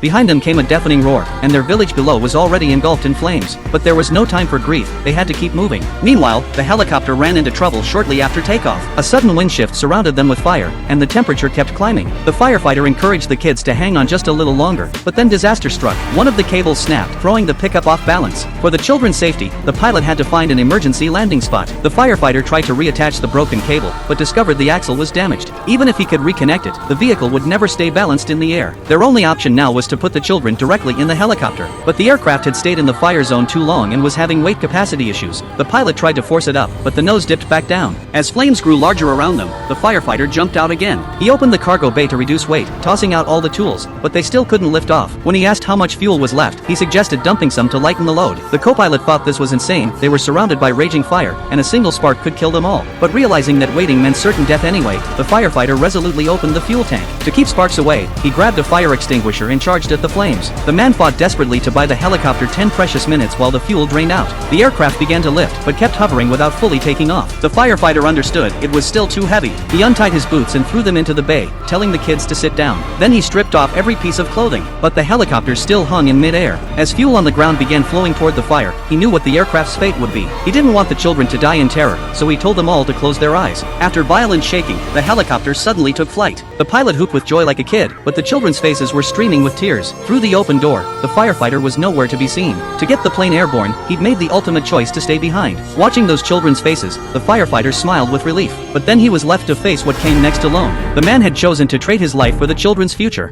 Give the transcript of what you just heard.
Behind them came a deafening roar, and their village below was already engulfed in flames. But there was no time for grief, they had to keep moving. Meanwhile, the helicopter ran into trouble shortly after takeoff. A sudden wind shift surrounded them with fire, and the temperature kept climbing. The firefighter encouraged the kids to hang on just a little longer, but then disaster struck. One of the cables snapped, throwing the pickup off balance. For the children's safety, the pilot had to find an emergency landing spot. The firefighter tried to reattach the broken cable, but discovered the axle was damaged. Even if he could reconnect it, the vehicle would never stay balanced in the air. Their only option now was to put the children directly in the helicopter. But the aircraft had stayed in the fire zone too long and was having weight capacity issues. The pilot tried to force it up, but the nose dipped back down. As flames grew larger around them, the firefighter jumped out again. He opened the cargo bay to reduce weight, tossing out all the tools, but they still couldn't lift off. When he asked how much fuel was left, he suggested dumping some to lighten the load. The co-pilot thought this was insane. They were surrounded by raging fire, and a single spark could kill them all. But realizing that waiting meant certain death anyway, the firefighter resolutely opened the fuel tank. To keep sparks away, he grabbed a fire extinguisher and charged at the flames. The man fought desperately to buy the helicopter 10 precious minutes while the fuel drained out. The aircraft began to lift, but kept hovering without fully taking off. The firefighter understood it was still too heavy. He untied his boots and threw them into the bay, telling the kids to sit down. Then he stripped off every piece of clothing, but the helicopter still hung in mid-air. As fuel on the ground began flowing toward the fire, he knew what the aircraft's fate would be. He didn't want the children to die in terror, so he told them all to close their eyes. After violent shaking, the helicopter suddenly took flight. The pilot whooped with joy like a kid, but the children's faces were streaming with tears. Through the open door, the firefighter was nowhere to be seen. To get the plane airborne, he'd made the ultimate choice to stay behind. Watching those children's faces, the firefighter smiled with relief. But then he was left to face what came next alone. The man had chosen to trade his life for the children's future.